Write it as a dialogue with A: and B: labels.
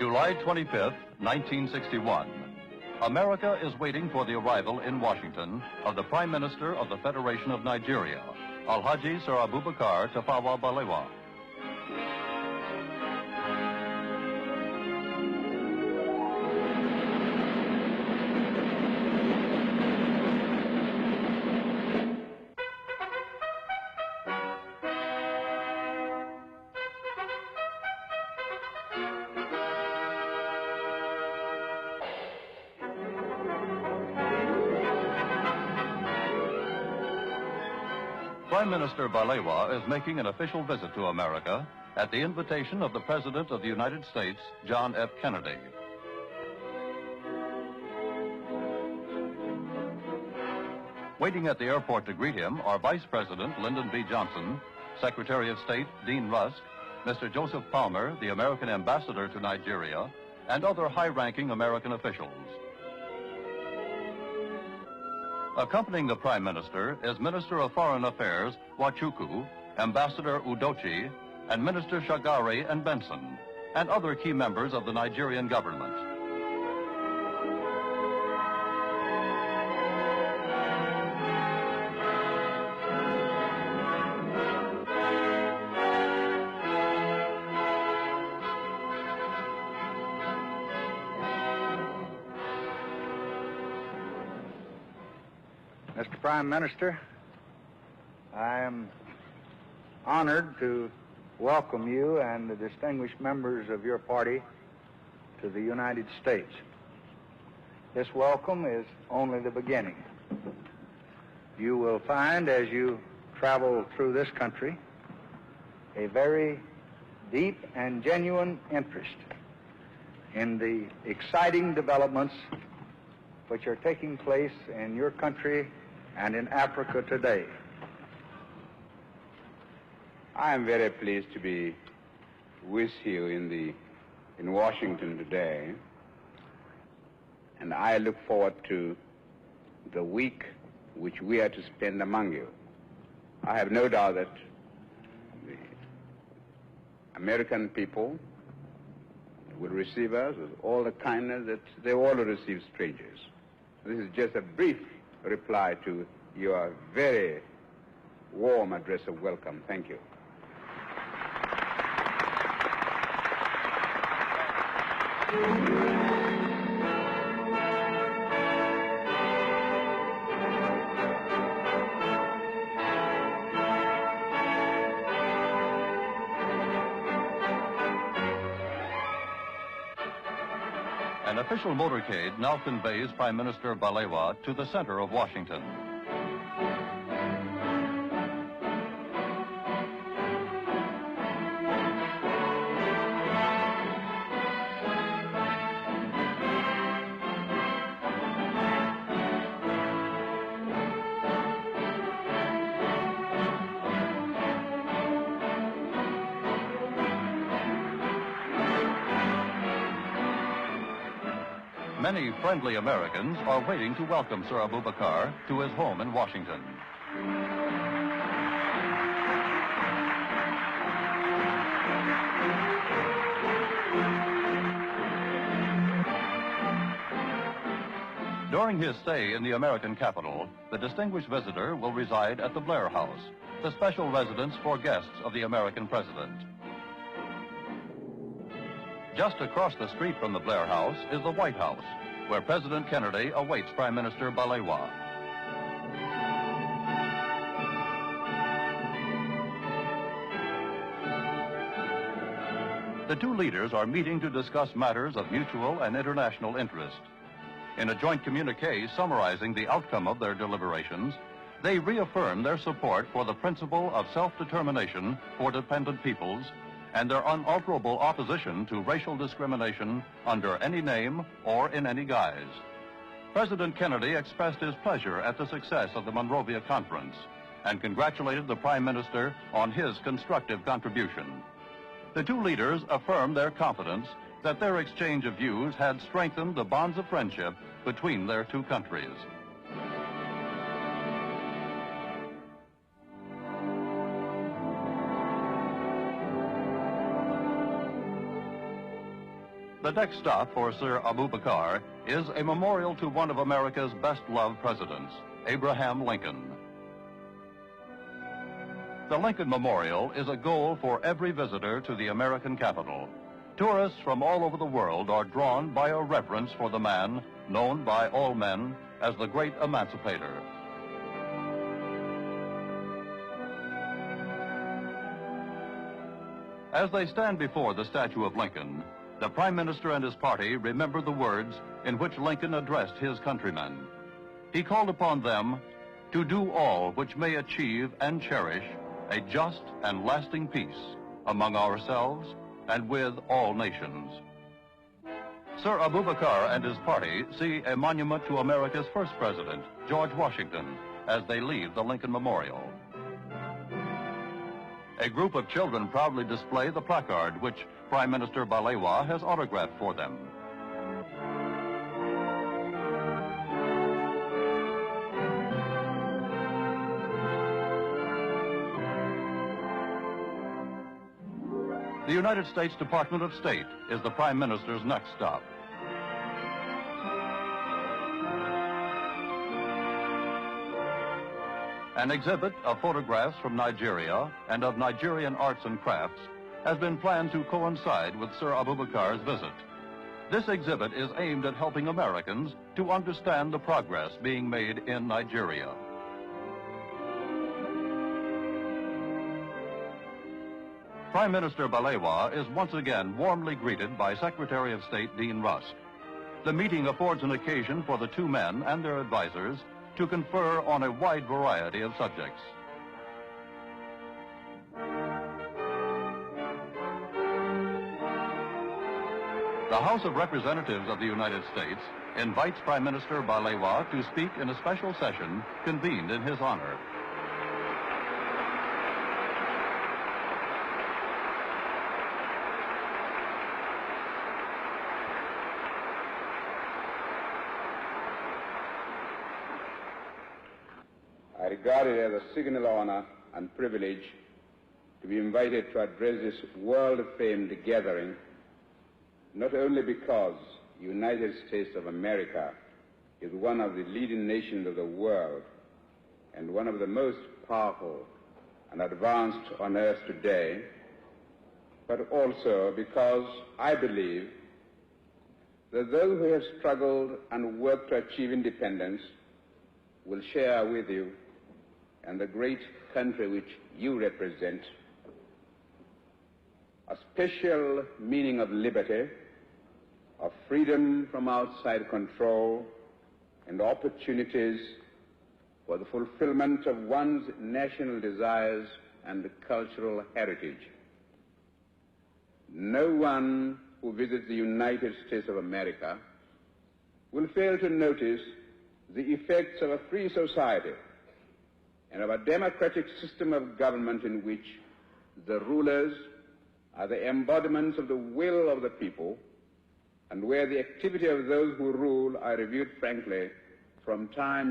A: July 25th, 1961. America is waiting for the arrival in Washington of the Prime Minister of the Federation of Nigeria, Alhaji Sir Abubakar Tafawa Balewa. Prime Minister Balewa is making an official visit to America at the invitation of the President of the United States, John F. Kennedy. Waiting at the airport to greet him are Vice President Lyndon B. Johnson, Secretary of State Dean Rusk, Mr. Joseph Palmer, the American Ambassador to Nigeria, and other high-ranking American officials. Accompanying the Prime Minister is Minister of Foreign Affairs Nwachukwu, Ambassador Udochi, and Minister Shagari and Benson, and other key members of the Nigerian government.
B: Mr. Prime Minister, I am honored to welcome you and the distinguished members of your party to the United States. This welcome is only the beginning. You will find as you travel through this country a very deep and genuine interest in the exciting developments which are taking place in your country and in Africa today.
C: I am very pleased to be with you in Washington today, and I look forward to the week which we are to spend among you. I have no doubt that the American people will receive us with all the kindness that they all receive strangers. This is just a brief reply to your very warm address of welcome. Thank you.
A: An official motorcade now conveys Prime Minister Balewa to the center of Washington. Many friendly Americans are waiting to welcome Sir Abubakar to his home in Washington. During his stay in the American capital, the distinguished visitor will reside at the Blair House, the special residence for guests of the American president. Just across the street from the Blair House is the White House, where President Kennedy awaits Prime Minister Balewa. The two leaders are meeting to discuss matters of mutual and international interest. In a joint communique summarizing the outcome of their deliberations, they reaffirm their support for the principle of self-determination for dependent peoples and their unalterable opposition to racial discrimination under any name or in any guise. President Kennedy expressed his pleasure at the success of the Monrovia Conference and congratulated the Prime Minister on his constructive contribution. The two leaders affirmed their confidence that their exchange of views had strengthened the bonds of friendship between their two countries. The next stop for Sir Abubakar is a memorial to one of America's best-loved presidents, Abraham Lincoln. The Lincoln Memorial is a goal for every visitor to the American capital. Tourists from all over the world are drawn by a reverence for the man known by all men as the great emancipator. As they stand before the statue of Lincoln, the Prime Minister and his party remember the words in which Lincoln addressed his countrymen. He called upon them to do all which may achieve and cherish a just and lasting peace among ourselves and with all nations. Sir Abubakar and his party see a monument to America's first president, George Washington, as they leave the Lincoln Memorial. A group of children proudly display the placard which Prime Minister Balewa has autographed for them. The United States Department of State is the Prime Minister's next stop. An exhibit of photographs from Nigeria and of Nigerian arts and crafts has been planned to coincide with Sir Abubakar's visit. This exhibit is aimed at helping Americans to understand the progress being made in Nigeria. Prime Minister Balewa is once again warmly greeted by Secretary of State Dean Rusk. The meeting affords an occasion for the two men and their advisors to confer on a wide variety of subjects. The House of Representatives of the United States invites Prime Minister Balewa to speak in a special session convened in his honor.
C: I regard it as a signal honor and privilege to be invited to address this world-famed gathering, not only because the United States of America is one of the leading nations of the world and one of the most powerful and advanced on earth today, but also because I believe that those who have struggled and worked to achieve independence will share with you and the great country which you represent a special meaning of liberty, of freedom from outside control, and opportunities for the fulfillment of one's national desires and cultural heritage. No one who visits the United States of America will fail to notice the effects of a free society and of a democratic system of government in which the rulers are the embodiments of the will of the people, and where the activity of those who rule are reviewed frankly from time